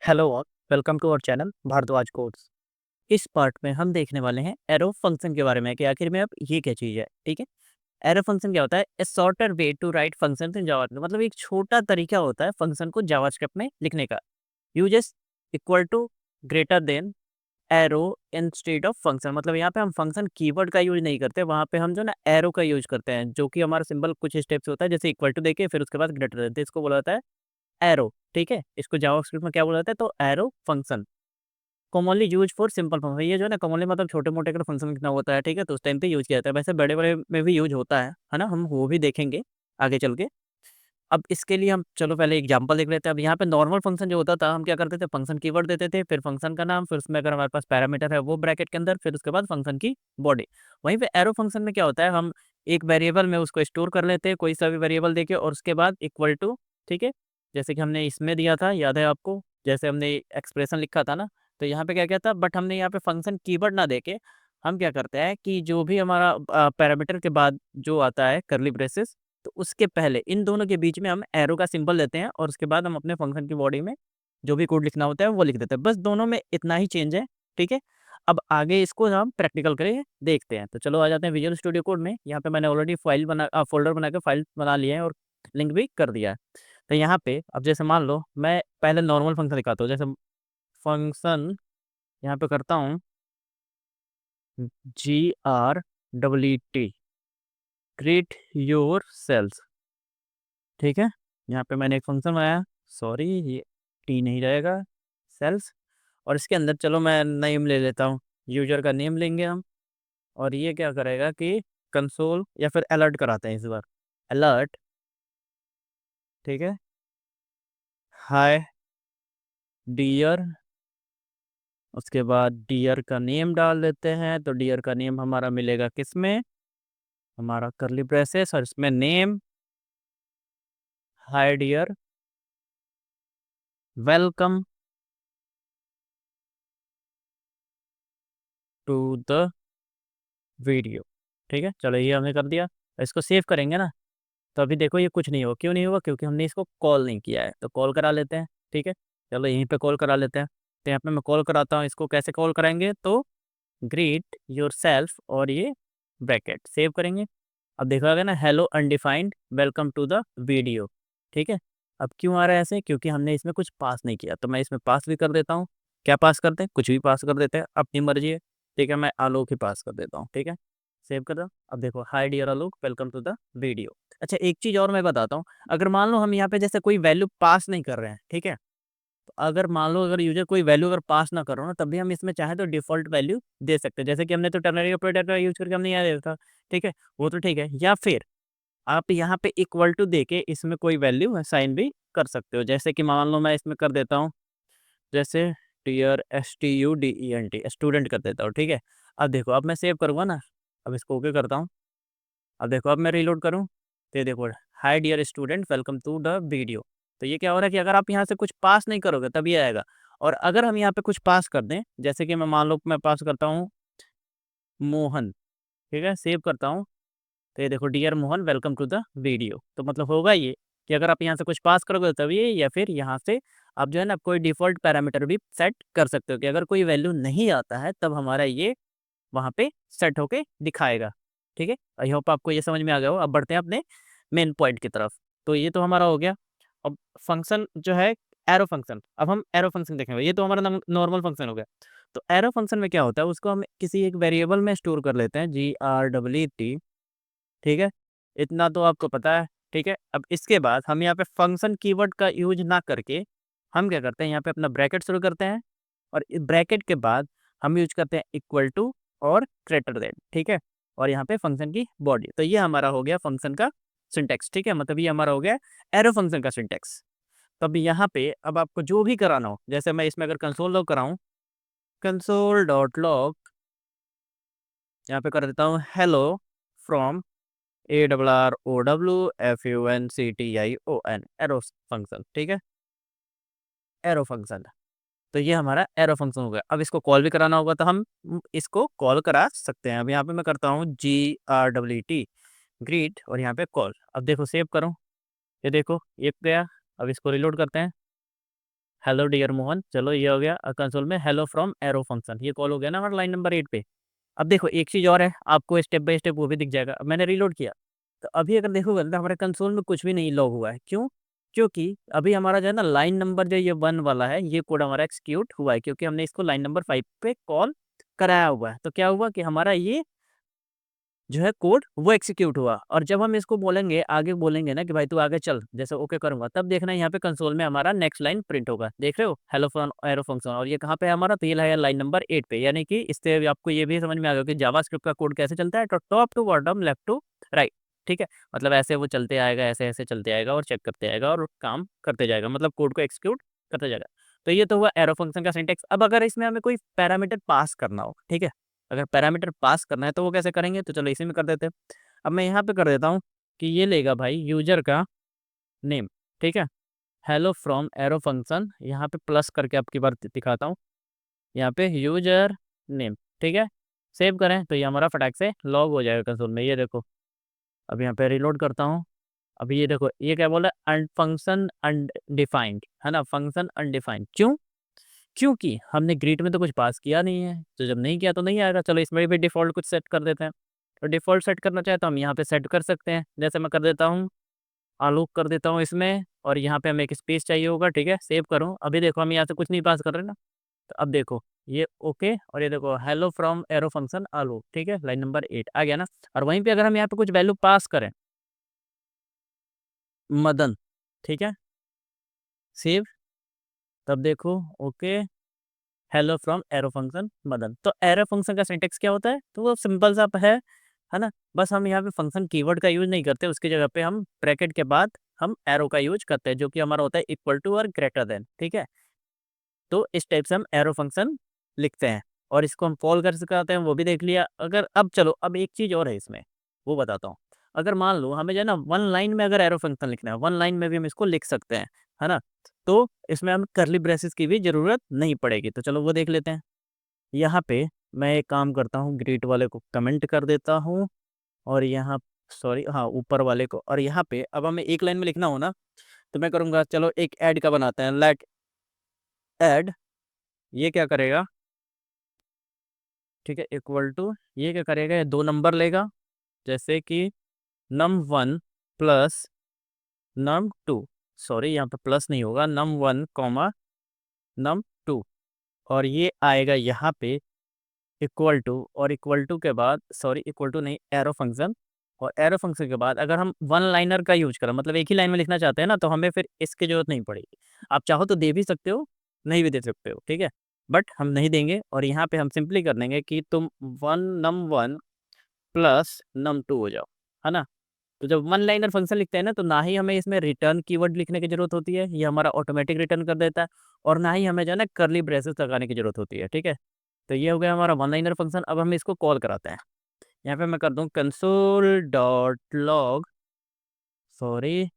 Hello और welcome to our channel Bharadwaj codes. इस part में हम देखने वाले हैं एरो फंक्शन के बारे में कि आखिर में अब ये क्या चीज़ है। ठीक है, एरो फंक्शन क्या होता है? A shorter way to write function in JavaScript, मतलब एक छोटा तरीका होता है फंक्शन को जावास्क्रिप्ट में लिखने का। Uses equal to greater than arrow instead of function, मतलब यहाँ पे हम फंक्शन कीवर्ड का यूज नहीं करते, वहाँ पे हम जो ना एरो का यूज करते हैं, जो कि हमारा सिंबल कुछ स्टेप्स होता है, जैसे इक्वल टू देके फिर उसके बाद ग्रेटर देन, तो इसको बोला जाता है एरो। ठीक है, इसको जावास्क्रिप्ट में क्या बोला जाता है? तो arrow function commonly use for simple function. ये जो है ना कॉमनली मतलब छोटे-मोटे अगर फंक्शन लिखना होता है, ठीक है? तो उस टाइम पे यूज़ किया जाता है। वैसे बड़े-बड़े में भी यूज़ होता है ना? हम वो भी देखेंगे आगे चल के। अब इसके लिए हम चलो पहले एग्जांपल देख लेते हैं। अब यहाँ पे नॉर्मल फंक्शन जो होता था, हम क्या करते थे? फंक्शन कीवर्ड देते थे, फिर फंक्शन का नाम, फिर उसमें अगर हमारे पास पैरामीटर है वो ब्रैकेट के अंदर, फिर उसके बाद फंक्शन की बॉडी। वहीं पे एरो फंक्शन में क्या होता है? हम एक वेरिएबल में उसको स्टोर कर लेते हैं, कोई सा भी वेरिएबल देके, और उसके बाद इक्वल टू, ठीक है? जैसे कि हमने इसमें दिया था, याद है आपको? जैसे हमने एक्सप्रेशन लिखा था ना, तो यहाँ पे क्या किया था? बट हमने यहाँ पे फंक्शन कीवर्ड ना देके हम क्या करते हैं कि जो भी हमारा पैरामीटर के बाद जो आता है कर्ली ब्रेसेस, तो उसके पहले इन दोनों के बीच में हम एरो का सिंबल देते हैं, और उसके बाद हम अपने फंक्शन की बॉडी में जो भी कोड लिखना होता है वो लिख देते हैं। बस दोनों में इतना ही चेंज है, ठीक है? अब आगे इसको हम प्रैक्टिकल करके देखते हैं। तो चलो आ जाते हैं विजुअल स्टूडियो कोड में। यहाँ पे मैंने ऑलरेडी फ़ोल्डर बना के फाइल बना लिए हैं और लिंक भी कर दिया है। तो यहाँ पे अब जैसे मान लो मैं पहले नॉर्मल फंक्शन दिखाता हूँ। जैसे फंक्शन यहाँ पे करता हूँ GREET, ग्रीट योरसेल्फ, ठीक है? यहाँ पे मैंने एक फंक्शन बनाया, सॉरी ये टी नहीं रहेगा, सेल्स, और इसके अंदर चलो मैं नेम ले लेता हूँ, यूज़र का नेम लेंगे हम, और ये क्या करेगा कि कंसोल या फिर अलर्ट कराते हैं इस बार, अलर्ट, ठीक है? हाय डियर, उसके बाद डियर का नेम डाल देते हैं, तो डियर का नेम हमारा मिलेगा किसमें? हमारा कर्ली ब्रेसेस, और इसमें name, hi dear, welcome to the video, ठीक है? चलो ये हमने कर दिया, इसको सेव करेंगे ना, तो अभी देखो ये कुछ नहीं होगा। क्यों नहीं होगा? क्योंकि हमने इसको कॉल नहीं किया है। तो कॉल करा लेते हैं, ठीक है? चलो यहीं पे कॉल करा लेते हैं। तो यहाँ पे मैं कॉल कराता हूँ, इसको कैसे कॉल कराएँगे? तो ग्रीट योरसेल्फ और ये ब्रैकेट सेव करेंगे। अब देखा गया ना, hello undefined welcome to the video, ठीक है? अब क्यों आ रहा है ऐसे? क्योंकि हमने इसमें कुछ पास नहीं किया। तो मैं इसमें पास भी कर देता हूँ। क्या पास करते हैं? कुछ भी पास कर देते हैं, अपनी मर्ज़ी है, ठीक है? मैं आलोक ही पास कर देता हूँ, ठीक है? सेव कर दो। अब देखो, hi dear Alok welcome to the video. अच्छा, एक चीज़ और मैं बताता हूँ। अगर मान लो हम यहाँ पे जैसे कोई वैल्यू पास नहीं कर रहे हैं, ठीक है? तो अगर मान लो अगर यूज़र कोई वैल्यू अगर पास ना कर रहा हो ना, तब भी हम इसमें चाहें तो डिफ़ॉल्ट वैल्यू दे सकते हैं। जैसे कि हमने तो टर्नरी ऑपरेटर का यूज़ करके हमने यहाँ दिया था, ठीक है? वो तो ठीक है। या फिर आप यहाँ पे इक्वल टू देके इसमें कोई वैल्यू असाइन भी कर सकते हो। जैसे कि मान लो मैं इसमें कर देता हूँ, जैसे डियर STUDENT, स्टूडेंट कर देता हूँ, ठीक है? अब देखो, अब मैं सेव करूँगा ना, अब इसको ओके करता हूँ। अब देखो, अब मैं रीलोड करूँ, तो ये देखो, hi dear student welcome to the video. तो ये क्या हो रहा है कि अगर आप यहाँ से कुछ पास नहीं करोगे तब ये आएगा। और अगर हम यहाँ पे कुछ पास कर दें, जैसे कि मैं मान लो मैं पास करता हूँ मोहन, ठीक है? सेव करता हूँ, तो ये देखो, dear Mohan welcome to the video. तो मतलब होगा ये कि अगर आप यहाँ से कुछ पास करोगे तब ये, या फिर यहाँ से आप जो है ना कोई डिफ़ॉल्ट पैरामीटर भी सेट कर सकते हो कि अगर कोई वैल्यू नहीं आता है तब हमारा ये वहाँ पे सेट होके दिखाएगा, ठीक है? आई होप आपको ये समझ में आ गया हो। अब बढ़ते हैं अपने मेन पॉइंट की तरफ। तो ये तो हमारा हो गया। अब फंक्शन जो है एरो फंक्शन, अब हम एरो फंक्शन देखेंगे। ये तो हमारा नॉर्मल फंक्शन हो गया। तो एरो फंक्शन में क्या होता है, उसको हम किसी एक वेरिएबल में स्टोर कर लेते हैं, GREET, ठीक है? इतना तो आपको पता है, ठीक है? अब इसके बाद हम यहाँ पे फंक्शन कीवर्ड का यूज़ ना करके हम क्या करते हैं, यहाँ पे अपना ब्रैकेट शुरू करते हैं, और ब्रैकेट के बाद हम यूज़ करते हैं इक्वल टू और ग्रेटर देन, ठीक है? और यहाँ पे फंक्शन की बॉडी। तो ये हमारा हो गया फंक्शन का सिंटैक्स, ठीक है? मतलब ये हमारा हो गया एरो फंक्शन का सिंटैक्स। तो अब यहाँ पे अब आपको जो भी कराना हो, जैसे मैं इसमें अगर कंसोल लॉग कराऊँ, कंसोल डॉट लॉग, यहाँ पे कर देता हूँ hello from ARROWFUNCTION, arrow function, ठीक है? Arrow function. तो ये हमारा एरो फंक्शन हो गया। अब इसको कॉल भी कराना होगा तो हम इसको कॉल करा सकते हैं। अब यहाँ पे मैं करता हूँ GREET, ग्रीट, और यहाँ पे कॉल। अब देखो सेव करूँ, ये देखो ये गया। अब इसको रिलोड करते हैं, हेलो डियर मोहन, चलो ये हो गया। कंसोल में हेलो फ्रॉम एरो फंक्शन, ये कॉल हो गया ना हमारा लाइन नंबर 8 पे। अब देखो एक चीज़ और है, आपको स्टेप बाय स्टेप वो भी दिख जाएगा। अब मैंने रीलोड किया तो अभी अगर देखोगे ना, हमारे कंसोल में कुछ भी नहीं लॉग हुआ है। क्यों? क्योंकि अभी हमारा जो है ना लाइन नंबर जो ये 1 वाला है, ये कोड हमारा एक्सिक्यूट हुआ है, क्योंकि हमने इसको लाइन नंबर 5 पे कॉल कराया हुआ है। तो क्या हुआ कि हमारा ये जो है कोड वो एग्जीक्यूट हुआ। और जब हम इसको बोलेंगे, आगे बोलेंगे ना कि भाई तू आगे चल, जैसे ओके करूंगा, तब देखना यहाँ पे कंसोल में हमारा नेक्स्ट लाइन प्रिंट होगा। देख रहे हो, हेलो फ्रॉम एरो फंक्शन। और ये कहाँ पे है हमारा? तो ये है लाइन नंबर 8 पे। यानी कि इससे आपको ये भी समझ में आ गया कि जावास्क्रिप्ट का कोड कैसे चलता है, तो top to bottom, left to right. ठीक है, मतलब ऐसे वो चलते आएगा, ऐसे ऐसे चलते आएगा और चेक करते आएगा और काम करते जाएगा, मतलब कोड को एक्सिक्यूट करते जाएगा। तो ये तो हुआ एरो फंक्शन का सिंटेक्स। अब अगर इसमें हमें कोई पैरामीटर पास करना हो, ठीक है, अगर पैरामीटर पास करना है तो वो कैसे करेंगे? तो चलो इसी में कर देते हैं। अब मैं यहाँ पे कर देता हूँ कि ये लेगा भाई यूजर का नेम। ठीक है, हेलो फ्रॉम एरो फंक्शन, यहाँ पे प्लस करके आपकी बार दिखाता हूँ, यहाँ पे यूजर नेम। ठीक है, सेव करें तो ये हमारा फटाक से लॉग हो जाएगा कंसोल में। ये देखो, अब यहाँ पे रिलोड करता हूँ। अभी ये देखो, ये क्या बोला? फंक्शन अनडिफाइंड, है ना, फंक्शन अनडिफाइंड। क्यों? क्योंकि हमने ग्रीट में तो कुछ पास किया नहीं है, तो जब नहीं किया तो नहीं आएगा। चलो इसमें भी डिफ़ॉल्ट कुछ सेट कर देते हैं। तो डिफ़ॉल्ट सेट करना चाहे तो हम यहाँ पे सेट कर सकते हैं। जैसे मैं कर देता हूँ, आलोक कर देता हूँ इसमें, और यहाँ पे हमें एक स्पेस चाहिए होगा। ठीक है, सेव करूँ। अभी देखो हम यहाँ से कुछ नहीं पास कर रहे ना, तो अब देखो ये ओके, और ये देखो हेलो फ्रॉम एरो फंक्शन आलोक। ठीक है, लाइन नंबर 8 आ गया ना। और वहीं पे अगर हम यहाँ पे कुछ वैल्यू पास करें, मदन, ठीक है, सेव, तब देखो okay, hello from arrow function Madan. तो एरो फंक्शन का सिंटेक्स क्या होता है? तो वो सिंपल सा है ना। बस हम यहाँ पे फंक्शन कीवर्ड का यूज नहीं करते, उसकी जगह पे हम ब्रैकेट के बाद हम एरो का यूज करते हैं, जो कि हमारा होता है इक्वल टू और ग्रेटर देन। ठीक है, तो इस टाइप से हम एरो फंक्शन लिखते हैं, और इसको हम कॉल कर सकते हैं, वो भी देख लिया। अगर अब चलो, अब एक चीज़ और है इसमें, वो बताता हूँ। अगर मान लो हमें जो है ना वन लाइन में अगर एरो फंक्शन लिखना है, वन लाइन में भी हम इसको लिख सकते हैं, है ना। तो इसमें हम करली ब्रेसेस की भी ज़रूरत नहीं पड़ेगी। तो चलो वो देख लेते हैं। यहाँ पे मैं एक काम करता हूँ, ग्रीट वाले को कमेंट कर देता हूँ, और यहाँ सॉरी हाँ, ऊपर वाले को। और यहाँ पे अब हमें एक लाइन में लिखना हो ना, तो मैं करूँगा, चलो एक ऐड का बनाते हैं, लेट ऐड। ये क्या करेगा? ठीक है, इक्वल टू, ये क्या करेगा? ये दो नंबर लेगा, जैसे कि num1 प्लस num2। सॉरी, यहाँ पे प्लस नहीं होगा, num1 कॉमा num2। और ये आएगा यहाँ पे इक्वल टू, और इक्वल टू के बाद, सॉरी इक्वल टू नहीं, एरो फंक्शन। और एरो फंक्शन के बाद अगर हम वन लाइनर का यूज करें, मतलब एक ही लाइन में लिखना चाहते हैं ना, तो हमें फिर इसकी जरूरत नहीं पड़ेगी। आप चाहो तो दे भी सकते हो, नहीं भी दे सकते हो, ठीक है, बट हम नहीं देंगे। और यहाँ पे हम सिंपली कर देंगे कि तुम num1 प्लस num2 हो जाओ, है ना। तो जब वन लाइनर फंक्शन लिखते हैं ना, तो ना ही हमें इसमें रिटर्न कीवर्ड लिखने की जरूरत होती है, ये हमारा ऑटोमेटिक रिटर्न कर देता है। और ना ही हमें जो है ना करली ब्रेसेस लगाने की जरूरत होती है। ठीक है, तो ये हो गया हमारा वन लाइनर फंक्शन। अब हम इसको कॉल कराते हैं। यहाँ पे मैं कर दूँ कंसोल डॉट लॉग, सॉरी,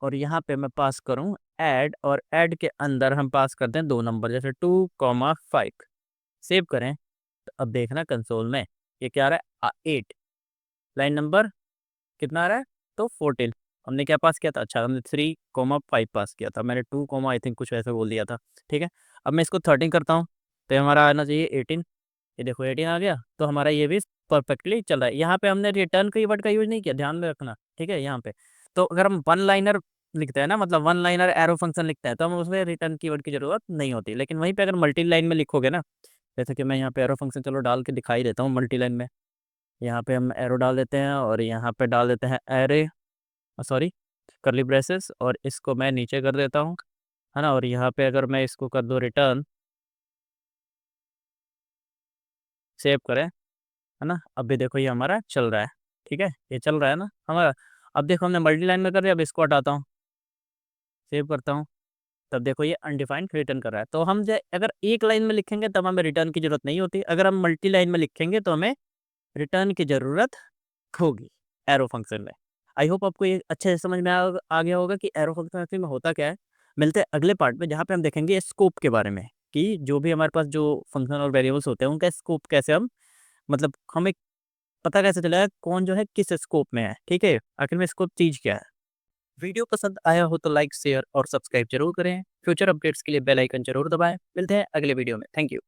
और यहाँ पे मैं पास करूँ ऐड, और ऐड के अंदर हम पास करते हैं दो नंबर, जैसे 2,5। सेव करें तो अब देखना कंसोल में ये क्या आ रहा है? 8। लाइन नंबर कितना आ रहा है? तो 14। हमने क्या पास किया था? अच्छा, हमने 3,5 पास किया था। मैंने 2, आई थिंक कुछ ऐसे बोल दिया था। ठीक है, अब मैं इसको 13 करता हूँ, तो हमारा आना चाहिए 18। ये देखो 18 आ गया, तो हमारा ये भी परफेक्टली चल रहा है। यहाँ पे हमने रिटर्न कीवर्ड का यूज नहीं किया, ध्यान में रखना। ठीक है, यहाँ पे तो अगर हम वन लाइनर लिखते हैं ना, मतलब वन लाइनर एरो फंक्शन लिखते हैं, तो हम उसमें रिटर्न कीवर्ड की जरूरत नहीं होती। लेकिन वहीं पे अगर मल्टी लाइन में लिखोगे ना, जैसे कि मैं यहाँ पे एरो फंक्शन चलो डाल के दिखाई देता हूँ मल्टी लाइन में। यहाँ पे हम एरो डाल देते हैं, और यहाँ पे डाल देते हैं एरे, सॉरी करली ब्रेसेस, और इसको मैं नीचे कर देता हूँ, है ना। और यहाँ पे अगर मैं इसको कर दूँ रिटर्न, सेव करें, है ना। अब भी देखो ये हमारा चल रहा है। ठीक है, ये चल रहा है ना हमारा। अब देखो हमने मल्टी लाइन में कर दिया, अब इसको हटाता हूँ, सेव करता हूँ, तब देखो ये अनडिफाइंड रिटर्न कर रहा है। तो हम जो अगर एक लाइन में लिखेंगे तब हमें रिटर्न की जरूरत नहीं होती, अगर हम मल्टी लाइन में लिखेंगे तो हमें रिटर्न की ज़रूरत होगी एरो फंक्शन में। आई होप आपको ये अच्छे से समझ में आ गया होगा कि एरो फंक्शन एक्चुअली में होता क्या है। मिलते हैं अगले पार्ट में, जहाँ पे हम देखेंगे स्कोप के बारे में, कि जो भी हमारे पास जो फंक्शन और वेरिएबल्स होते हैं उनका स्कोप कैसे हम, मतलब हमें पता कैसे चलेगा कौन जो है किस स्कोप में है। ठीक है, आखिर में स्कोप चीज़ क्या है। वीडियो पसंद आया हो तो लाइक, शेयर और सब्सक्राइब जरूर करें। फ्यूचर अपडेट्स के लिए बेल आइकन जरूर दबाएं। मिलते हैं अगले वीडियो में। Thank you.